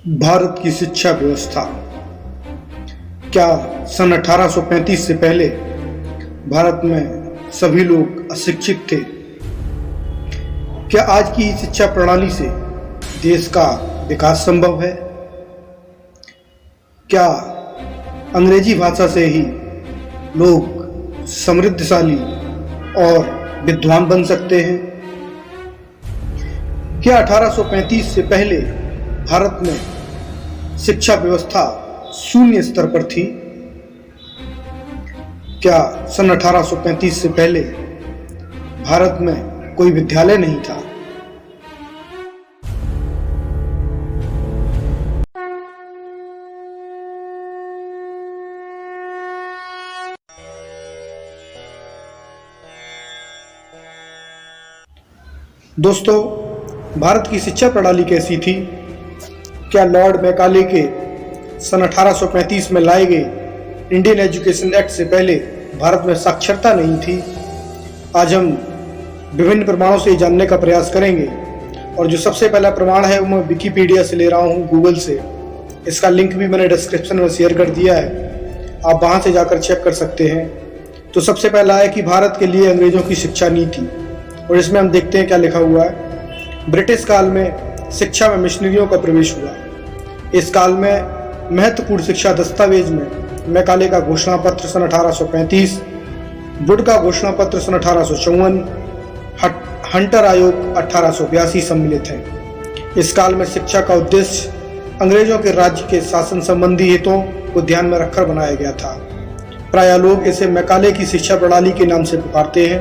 भारत की शिक्षा व्यवस्था। क्या सन 1835 से पहले भारत में सभी लोग अशिक्षित थे? क्या आज की शिक्षा प्रणाली से देश का विकास संभव है? क्या अंग्रेजी भाषा से ही लोग समृद्धशाली और विद्वान बन सकते हैं? क्या 1835 से पहले भारत में शिक्षा व्यवस्था शून्य स्तर पर थी? क्या सन 1835 से पहले भारत में कोई विद्यालय नहीं था? दोस्तों, भारत की शिक्षा प्रणाली कैसी थी? क्या लॉर्ड मैकाले के सन 1835 में लाए गए इंडियन एजुकेशन एक्ट से पहले भारत में साक्षरता नहीं थी? आज हम विभिन्न प्रमाणों से जानने का प्रयास करेंगे, और जो सबसे पहला प्रमाण है वो मैं विकिपीडिया से ले रहा हूँ, गूगल से। इसका लिंक भी मैंने डिस्क्रिप्शन में शेयर कर दिया है, आप वहाँ से जाकर चेक कर सकते हैं। तो सबसे पहला है कि भारत के लिए अंग्रेजों की शिक्षा नीति, और इसमें हम देखते हैं क्या लिखा हुआ है। ब्रिटिश काल में शिक्षा में मिशनरियों का प्रवेश हुआ। इस काल में महत्वपूर्ण शिक्षा दस्तावेज में मैकाले का घोषणा पत्र सन 1835, वुड का घोषणा पत्र सन 1854, हंटर आयोग 1882 सम्मिलित हैं। इस काल में शिक्षा का उद्देश्य अंग्रेजों के राज्य के शासन संबंधी हितों को ध्यान में रखकर बनाया गया था। प्रायः लोग इसे मैकाले की शिक्षा प्रणाली के नाम से पुकारते हैं।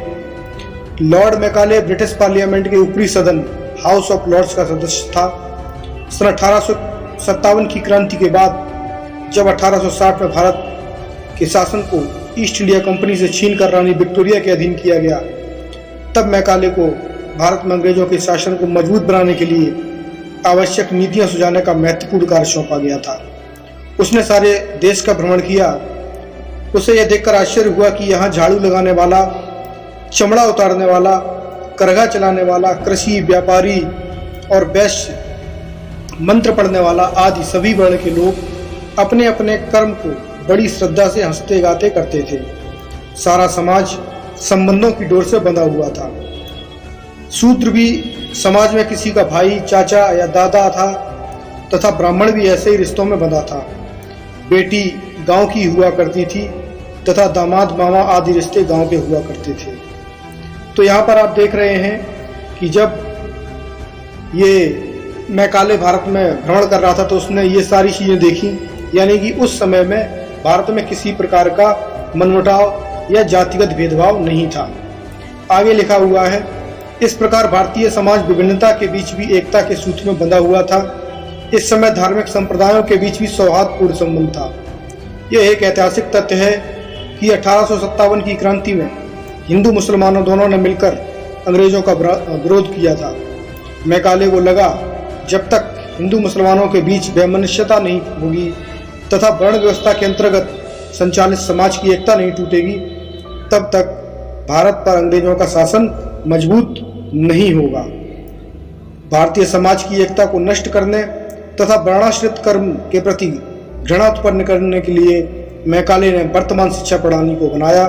लॉर्ड मैकाले ब्रिटिश पार्लियामेंट के ऊपरी सदन हाउस ऑफ लॉर्ड्स का सदस्य था। सन 1857 की क्रांति के बाद जब 1860 में भारत के शासन को ईस्ट इंडिया कंपनी से छीनकर रानी विक्टोरिया के अधीन किया गया, तब मैकाले को भारत में अंग्रेजों के शासन को मजबूत बनाने के लिए आवश्यक नीतियां सुझाने का महत्वपूर्ण कार्य सौंपा गया था। उसने सारे देश का भ्रमण किया। उसे यह देखकर आश्चर्य हुआ कि यहाँ झाड़ू लगाने वाला, चमड़ा उतारने वाला, करघा चलाने वाला, कृषि, व्यापारी और वैश्य, मंत्र पढ़ने वाला आदि सभी वर्ण के लोग अपने अपने कर्म को बड़ी श्रद्धा से हंसते गाते करते थे। सारा समाज संबंधों की डोर से बंधा हुआ था। शूद्र भी समाज में किसी का भाई, चाचा या दादा था, तथा ब्राह्मण भी ऐसे ही रिश्तों में बंधा था। बेटी गांव की हुआ करती थी तथा दामाद, मामा आदि रिश्ते गांव के हुआ करते थे। तो यहाँ पर आप देख रहे हैं कि जब ये मैकाले भारत में भ्रमण कर रहा था तो उसने ये सारी चीज़ें देखी, यानी कि उस समय में भारत में किसी प्रकार का मनमुटाव या जातिगत भेदभाव नहीं था। आगे लिखा हुआ है, इस प्रकार भारतीय समाज विभिन्नता के बीच भी एकता के सूत्र में बंधा हुआ था। इस समय धार्मिक संप्रदायों के बीच भी सौहार्दपूर्ण संबंध था। यह एक ऐतिहासिक तथ्य है कि 1857 की क्रांति में हिंदू मुसलमानों दोनों ने मिलकर अंग्रेजों का विरोध किया था। मैकाले को लगा जब तक हिंदू मुसलमानों के बीच वैमनस्यता नहीं होगी तथा वर्ण व्यवस्था के अंतर्गत संचालित समाज की एकता नहीं टूटेगी, तब तक भारत पर अंग्रेजों का शासन मजबूत नहीं होगा। भारतीय समाज की एकता को नष्ट करने तथा वर्णाश्रित कर्म के प्रति घृणा उत्पन्न करने के लिए मैकाले ने वर्तमान शिक्षा प्रणाली को बनाया।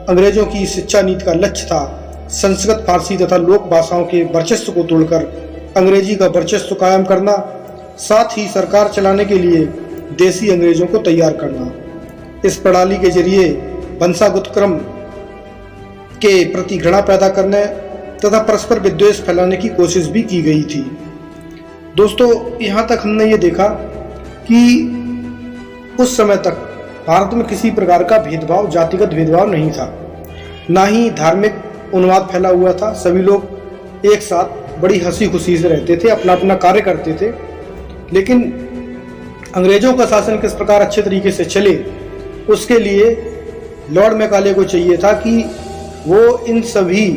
अंग्रेजों की शिक्षा नीति का लक्ष्य था संस्कृत, फारसी तथा लोक भाषाओं के वर्चस्व को तोड़कर अंग्रेजी का वर्चस्व कायम करना, साथ ही सरकार चलाने के लिए देसी अंग्रेजों को तैयार करना। इस प्रणाली के जरिए वंशागत क्रम के प्रति घृणा पैदा करने तथा परस्पर विद्वेष फैलाने की कोशिश भी की गई थी। दोस्तों, यहाँ तक हमने ये देखा कि उस समय तक भारत में किसी प्रकार का भेदभाव, जातिगत भेदभाव नहीं था, ना ही धार्मिक उन्माद फैला हुआ था। सभी लोग एक साथ बड़ी हंसी खुशी से रहते थे, अपना अपना कार्य करते थे। लेकिन अंग्रेजों का शासन किस प्रकार अच्छे तरीके से चले, उसके लिए लॉर्ड मैकाले को चाहिए था कि वो इन सभी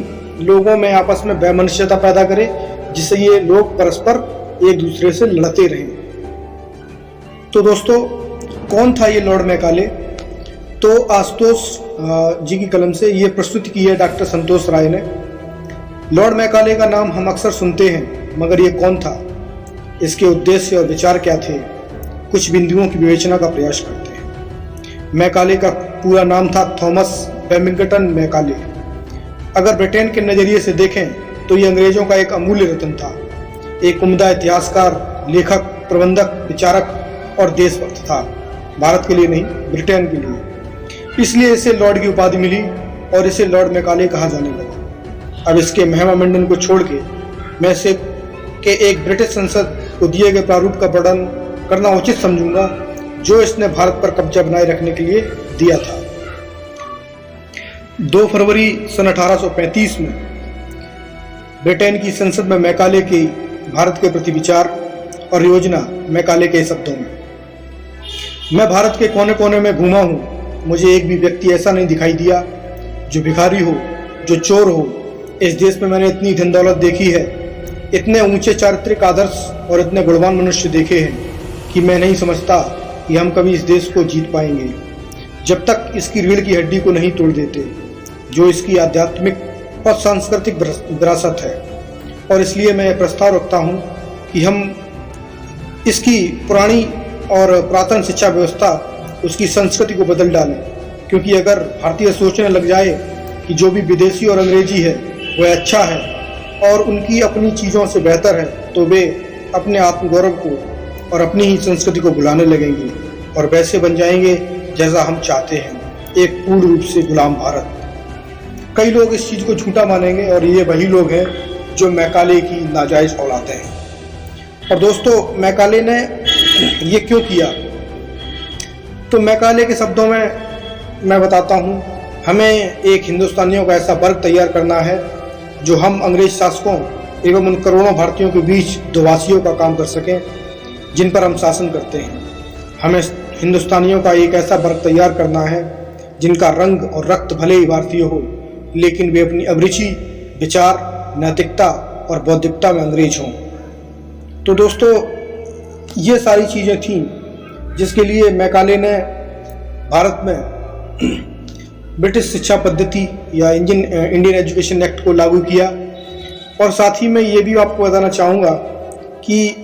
लोगों में आपस में वैमनस्यता पैदा करे, जिससे ये लोग परस्पर एक दूसरे से लड़ते रहें। तो दोस्तों, कौन था ये लॉर्ड मैकाले? तो आशुतोष जी की कलम से ये प्रस्तुति की है डॉक्टर संतोष राय ने। लॉर्ड मैकाले का नाम हम अक्सर सुनते हैं, मगर ये कौन था? इसके उद्देश्य और विचार क्या थे, कुछ बिंदुओं की विवेचना का प्रयास करते हैं। मैकाले का पूरा नाम था थॉमस बैमिंगटन मैकाले। अगर ब्रिटेन के नज़रिए से देखें तो ये अंग्रेजों का एक अमूल्य रत्न था, एक उम्दा इतिहासकार, लेखक, प्रबंधक, विचारक और देशभक्त था। भारत के लिए नहीं, ब्रिटेन के लिए। इसलिए इसे लॉर्ड की उपाधि मिली और इसे लॉर्ड मैकाले कहा जाने लगा। अब इसके महिमा मंडन को छोड़ के मैं इसे के एक ब्रिटिश संसद को दिए गए प्रारूप का वर्णन करना उचित समझूंगा, जो इसने भारत पर कब्जा बनाए रखने के लिए दिया था। 2 फरवरी सन 1835 में ब्रिटेन की संसद में मैकाले की भारत के प्रति विचार और योजना मैकाले के शब्दों में। मैं भारत के कोने कोने में घूमा हूँ, मुझे एक भी व्यक्ति ऐसा नहीं दिखाई दिया जो भिखारी हो, जो चोर हो। इस देश में मैंने इतनी धन दौलत देखी है, इतने ऊंचे चारित्रिक आदर्श और इतने गुणवान मनुष्य देखे हैं कि मैं नहीं समझता कि हम कभी इस देश को जीत पाएंगे जब तक इसकी रीढ़ की हड्डी को नहीं तोड़ देते, जो इसकी आध्यात्मिक और सांस्कृतिक विरासत है। और इसलिए मैं यह प्रस्ताव रखता हूँ कि हम इसकी पुरानी और पुरातन शिक्षा व्यवस्था, उसकी संस्कृति को बदल डालें, क्योंकि अगर भारतीय सोचने लग जाए कि जो भी विदेशी और अंग्रेजी है वह अच्छा है और उनकी अपनी चीज़ों से बेहतर है, तो वे अपने आत्मगौरव को और अपनी ही संस्कृति को भुलाने लगेंगे और वैसे बन जाएंगे जैसा हम चाहते हैं, एक पूर्ण रूप से गुलाम भारत। कई लोग इस चीज़ को झूठा मानेंगे और ये वही लोग हैं जो मैकाले की नाजायज़ औलाद हैं। और दोस्तों, मैकाले ने ये क्यों किया? तो मैकाले के शब्दों में मैं बताता हूँ, हमें एक हिंदुस्तानियों का ऐसा वर्ग तैयार करना है जो हम अंग्रेज शासकों एवं उन करोड़ों भारतीयों के बीच दोवासियों का काम कर सकें जिन पर हम शासन करते हैं। हमें हिंदुस्तानियों का एक ऐसा वर्ग तैयार करना है जिनका रंग और रक्त भले ही भारतीय हो, लेकिन वे अपनी अभिरुचि, विचार, नैतिकता और बौद्धिकता में अंग्रेज हों। तो दोस्तों, ये सारी चीज़ें थीं जिसके लिए मैकाले ने भारत में ब्रिटिश शिक्षा पद्धति या इंडियन एजुकेशन एक्ट को लागू किया। और साथ ही मैं ये भी आपको बताना चाहूँगा कि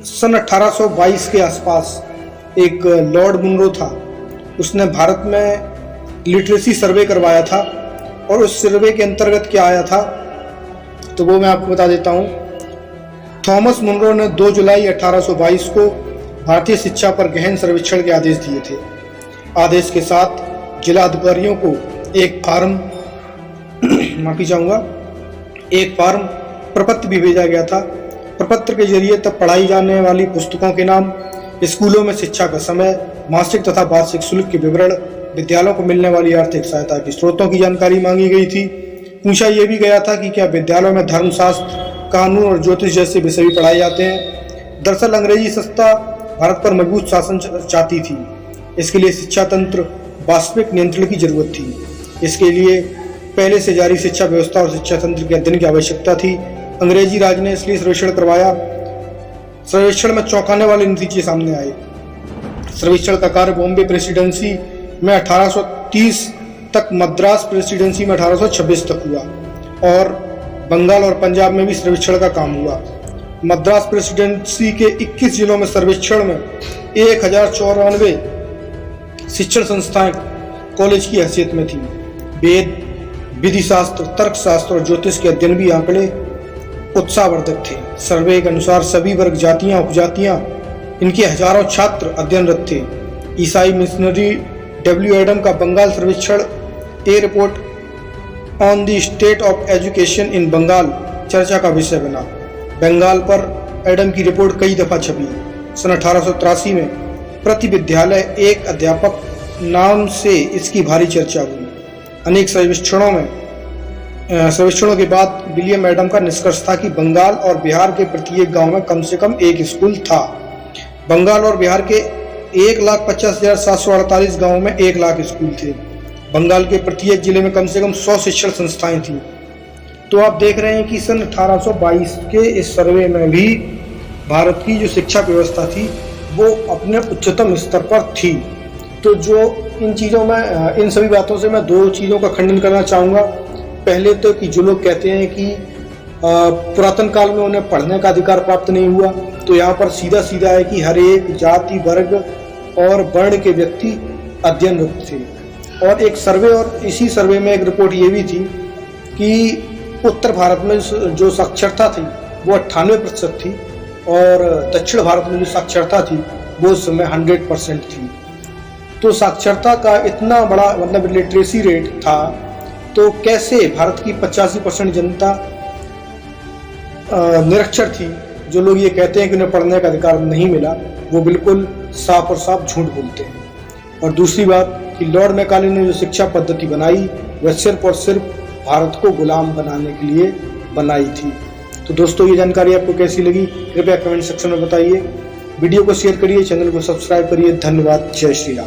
सन 1822 के आसपास एक लॉर्ड मुनरो था, उसने भारत में लिटरेसी सर्वे करवाया था और उस सर्वे के अंतर्गत क्या आया था तो वो मैं आपको बता देता हूँ। थॉमस मुनरो ने 2 जुलाई 1822 को भारतीय शिक्षा पर गहन सर्वेक्षण के आदेश दिए थे। आदेश के साथ जिला अधिकारियों को एक फॉर्म एक फॉर्म प्रपत्र भी भेजा गया था। प्रपत्र के जरिए तब पढ़ाई जाने वाली पुस्तकों के नाम, स्कूलों में शिक्षा का समय, मासिक तथा वार्षिक शुल्क के विवरण, विद्यालयों को मिलने वाली आर्थिक सहायता के स्रोतों की जानकारी मांगी गई थी। पूछा यह भी गया था कि क्या विद्यालयों में धर्मशास्त्र, कानून और ज्योतिष जैसे विषय भी पढ़ाए जाते हैं। दरअसल अंग्रेजी सत्ता भारत पर मजबूत शासन चाहती थी। इसके लिए शिक्षा तंत्र वास्तविक नियंत्रण की जरूरत थी। इसके लिए पहले से जारी शिक्षा व्यवस्था और शिक्षा तंत्र के अध्ययन की आवश्यकता थी। अंग्रेजी राज ने इसलिए सर्वेक्षण करवाया। सर्वेक्षण में चौंकाने वाले नतीजे सामने आए। सर्वेक्षण का कार्य बॉम्बे प्रेसिडेंसी में 1830 तक, मद्रास प्रेसिडेंसी में 1826 तक हुआ और बंगाल और पंजाब में भी सर्वेक्षण का काम हुआ। मद्रास प्रेसिडेंसी के 21 जिलों में सर्वेक्षण में 1094 शिक्षण संस्थाएं कॉलेज की हैसियत में थी। वेद, विधि शास्त्र, तर्क शास्त्र और ज्योतिष के अध्ययन भी आंकड़े उत्साहवर्धक थे। सर्वे के अनुसार सभी वर्ग, जातियां, उपजातियां, इनके हजारों छात्र अध्ययनरत थे। ईसाई मिशनरी डब्ल्यू एडम का बंगाल सर्वेक्षण, a report on the state of education in Bengal चर्चा का विषय बना। बंगाल पर एडम की रिपोर्ट कई दफा छपी। सन 1883 में प्रति विद्यालय एक अध्यापक नाम से इसकी भारी चर्चा हुई। अनेक सर्वेक्षणों के बाद विलियम एडम का निष्कर्ष था कि बंगाल और बिहार के प्रत्येक गांव में कम से कम एक स्कूल था। बंगाल और बिहार के 1,50,748 गांवों में 1 लाख स्कूल थे। बंगाल के प्रत्येक जिले में कम से कम 100 शिक्षण संस्थाएं थीं। तो आप देख रहे हैं कि सन 1822 के इस सर्वे में भी भारत की जो शिक्षा व्यवस्था थी वो अपने उच्चतम स्तर पर थी। तो जो इन सभी बातों से मैं 2 चीज़ों का खंडन करना चाहूँगा। पहले तो कि जो लोग कहते हैं कि पुरातन काल में उन्हें पढ़ने का अधिकार प्राप्त नहीं हुआ। तो यहाँ पर सीधा सीधा है कि हर एक जाति, वर्ग और वर्ण के व्यक्ति अध्ययनरत थे। और एक सर्वे, और इसी सर्वे में एक रिपोर्ट ये भी थी कि उत्तर भारत में जो साक्षरता थी वो 98% थी और दक्षिण भारत में जो साक्षरता थी वो उस समय 100% थी। तो साक्षरता का इतना बड़ा मतलब लिटरेसी रेट था, तो कैसे भारत की 85% जनता निरक्षर थी। जो लोग ये कहते हैं कि उन्हें पढ़ने का अधिकार नहीं मिला, वो बिल्कुल साफ और साफ झूठ बोलते हैं। और दूसरी बात कि लॉर्ड मैकाले ने जो शिक्षा पद्धति बनाई वह सिर्फ और सिर्फ भारत को गुलाम बनाने के लिए बनाई थी। तो दोस्तों, ये जानकारी आपको कैसी लगी कृपया कमेंट सेक्शन में बताइए। वीडियो को शेयर करिए, चैनल को सब्सक्राइब करिए। धन्यवाद। जय श्री राम।